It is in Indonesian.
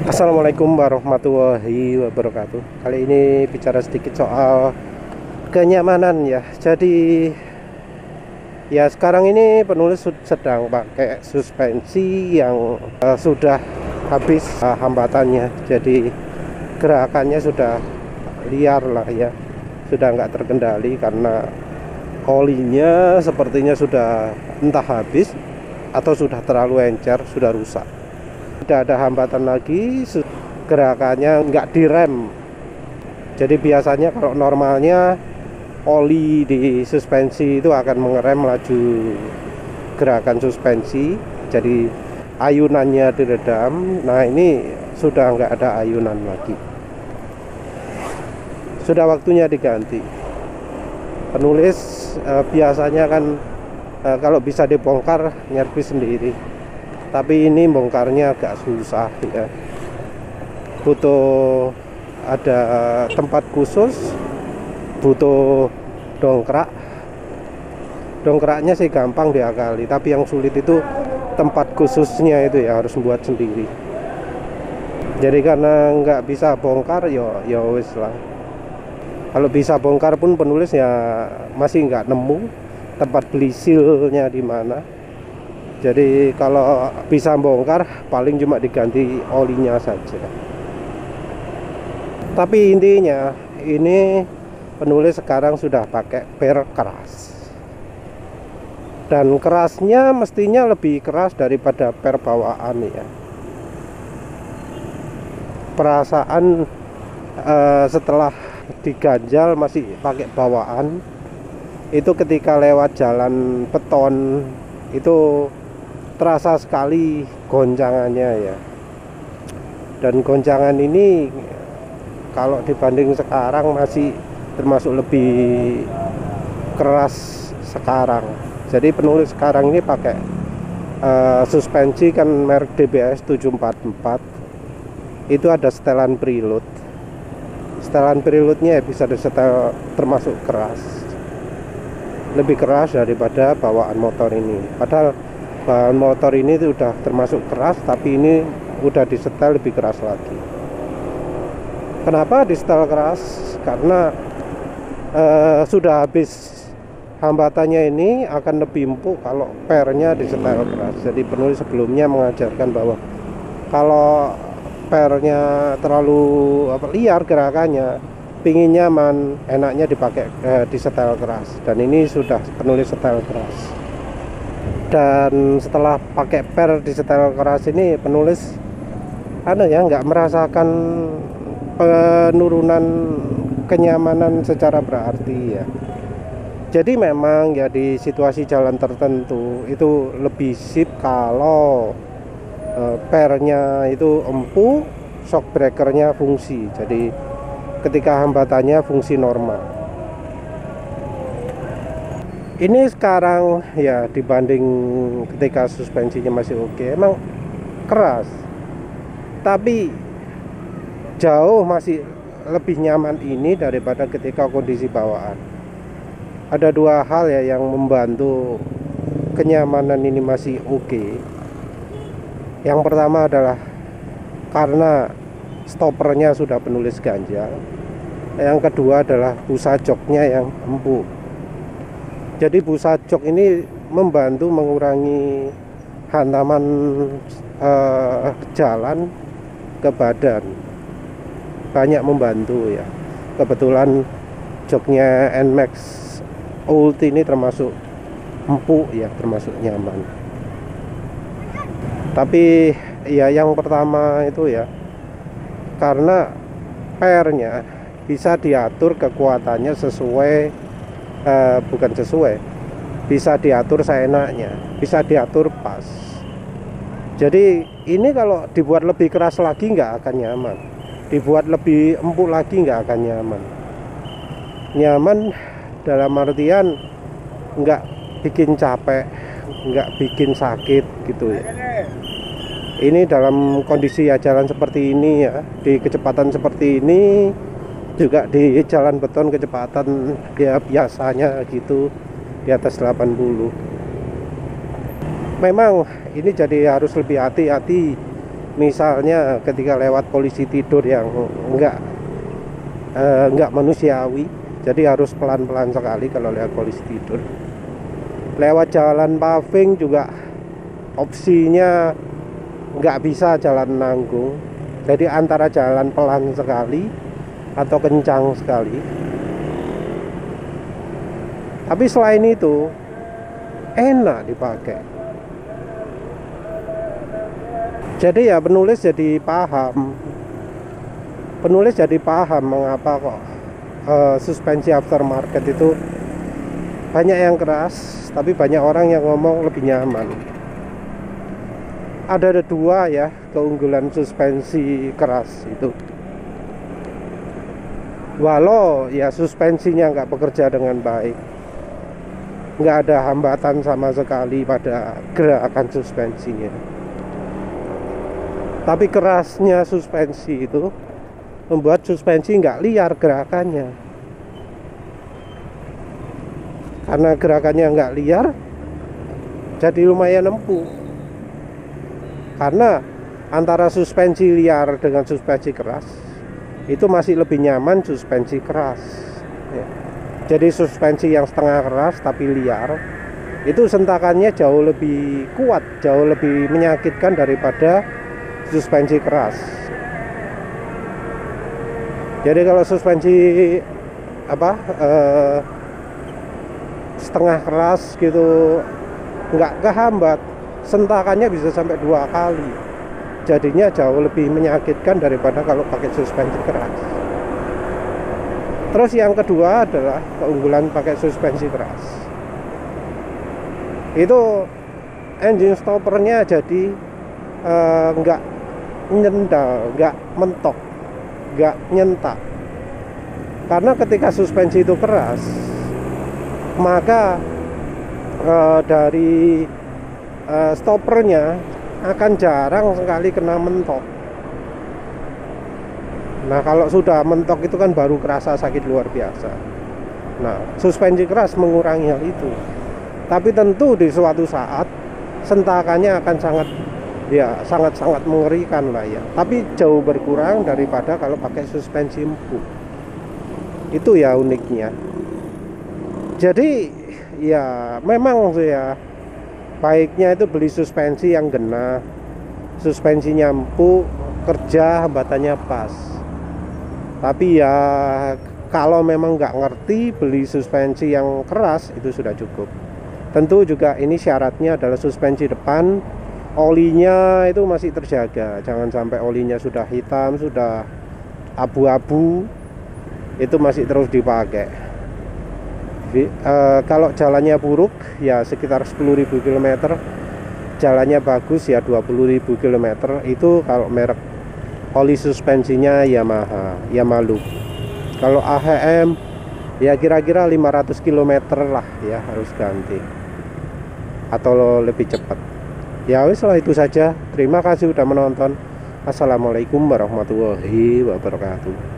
Assalamualaikum warahmatullahi wabarakatuh. Kali ini bicara sedikit soal kenyamanan ya. Jadi ya sekarang ini penulis sedang pakai suspensi yang sudah habis hambatannya. Jadi gerakannya sudah liar lah ya. Sudah nggak terkendali karena olinya sepertinya sudah entah habis atau sudah terlalu encer, sudah rusak. Tidak ada hambatan lagi, gerakannya nggak direm. Jadi biasanya kalau normalnya oli di suspensi itu akan mengerem laju gerakan suspensi, jadi ayunannya diredam. Nah ini sudah nggak ada ayunan lagi, sudah waktunya diganti. Penulis biasanya kan kalau bisa dibongkar nyervis sendiri, tapi ini bongkarnya agak susah ya, butuh ada tempat khusus, butuh dongkraknya sih gampang diakali, tapi yang sulit itu tempat khususnya itu ya, harus buat sendiri. Jadi karena nggak bisa bongkar ya wis lah. Kalau bisa bongkar pun penulis ya masih nggak nemu tempat beli sealnya di mana. Jadi kalau bisa bongkar paling cuma diganti olinya saja. Tapi intinya ini penulis sekarang sudah pakai per keras, dan kerasnya mestinya lebih keras daripada per bawaan ya. Perasaan setelah diganjal masih pakai bawaan itu, ketika lewat jalan beton itu terasa sekali goncangannya ya. Dan goncangan ini kalau dibanding sekarang masih termasuk lebih keras sekarang. Jadi penulis sekarang ini pakai suspensi kan merek DBS 744. Itu ada setelan preload. Setelan preloadnya bisa disetel termasuk keras, lebih keras daripada bawaan motor ini. Padahal bahan motor ini sudah termasuk keras, tapi ini udah disetel lebih keras lagi. Kenapa disetel keras? Karena sudah habis hambatannya, ini akan lebih empuk kalau pernya disetel keras. Jadi penulis sebelumnya mengajarkan bahwa kalau pernya terlalu liar gerakannya, pingin nyaman, enaknya dipakai disetel keras. Dan ini sudah penulis setel keras. Dan setelah pakai per di setel keras ini, penulis nggak merasakan penurunan kenyamanan secara berarti ya. Jadi memang ya di situasi jalan tertentu itu lebih sip kalau pernya itu empuk, shock breakernya fungsi. Jadi ketika hambatannya fungsi normal. Ini sekarang ya dibanding ketika suspensinya masih oke, emang keras, tapi jauh masih lebih nyaman ini daripada ketika kondisi bawaan. Ada dua hal ya yang membantu kenyamanan ini masih oke. Yang pertama adalah karena stoppernya sudah penulis ganjal. Yang kedua adalah busa joknya yang empuk. Jadi busa jok ini membantu mengurangi hantaman jalan ke badan, banyak membantu ya. Kebetulan joknya NMAX Ulti ini termasuk empuk ya, termasuk nyaman. Tapi ya yang pertama itu ya, karena pernya bisa diatur kekuatannya sesuai, bukan sesuai, bisa diatur seenaknya, bisa diatur pas. Jadi ini kalau dibuat lebih keras lagi nggak akan nyaman, dibuat lebih empuk lagi nggak akan nyaman. Nyaman dalam artian nggak bikin capek, nggak bikin sakit gitu ya. Ini dalam kondisi ya jalan seperti ini ya, di kecepatan seperti ini, juga di jalan beton kecepatan ya biasanya gitu di atas 80. Memang ini jadi harus lebih hati-hati Misalnya ketika lewat polisi tidur yang enggak manusiawi, jadi harus pelan-pelan sekali kalau lewat polisi tidur. Lewat jalan paving juga opsinya nggak bisa jalan nanggung, jadi antara jalan pelan sekali atau kencang sekali. Tapi selain itu enak dipakai. Jadi ya penulis jadi paham mengapa kok suspensi aftermarket itu banyak yang keras, tapi banyak orang yang ngomong lebih nyaman. Ada dua ya keunggulan suspensi keras itu. Walau ya suspensinya nggak bekerja dengan baik, nggak ada hambatan sama sekali pada gerakan suspensinya, tapi kerasnya suspensi itu membuat suspensi nggak liar gerakannya. Karena gerakannya nggak liar, jadi lumayan empuk. Karena antara suspensi liar dengan suspensi keras, itu masih lebih nyaman suspensi keras ya. Jadi suspensi yang setengah keras tapi liar, itu sentakannya jauh lebih kuat, jauh lebih menyakitkan daripada suspensi keras. Jadi kalau suspensi setengah keras gitu nggak kehambat, sentakannya bisa sampai 2 kali, jadinya jauh lebih menyakitkan daripada kalau pakai suspensi keras. Terus yang kedua adalah keunggulan pakai suspensi keras, itu engine stoppernya jadi nggak nyendal, nggak mentok, nggak nyentak. Karena ketika suspensi itu keras, maka dari stoppernya akan jarang sekali kena mentok. Nah kalau sudah mentok itu kan baru kerasa sakit luar biasa. Nah suspensi keras mengurangi hal itu, tapi tentu di suatu saat sentakannya akan sangat mengerikan lah ya, tapi jauh berkurang daripada kalau pakai suspensi empuk. Itu ya uniknya. Jadi ya memang ya baiknya itu beli suspensi yang gena, suspensinya empuk, kerja hambatannya pas. Tapi ya kalau memang nggak ngerti, beli suspensi yang keras itu sudah cukup. Tentu juga ini syaratnya adalah suspensi depan olinya itu masih terjaga, jangan sampai olinya sudah hitam, sudah abu-abu, itu masih terus dipakai. Kalau jalannya buruk ya sekitar 10.000 km, jalannya bagus ya 20.000 km, itu kalau merek oli suspensinya Yamaha. Kalau AHM ya kira-kira 500 km lah ya harus ganti, atau lebih cepat. Ya wis lah, itu saja. Terima kasih sudah menonton. Assalamualaikum warahmatullahi wabarakatuh.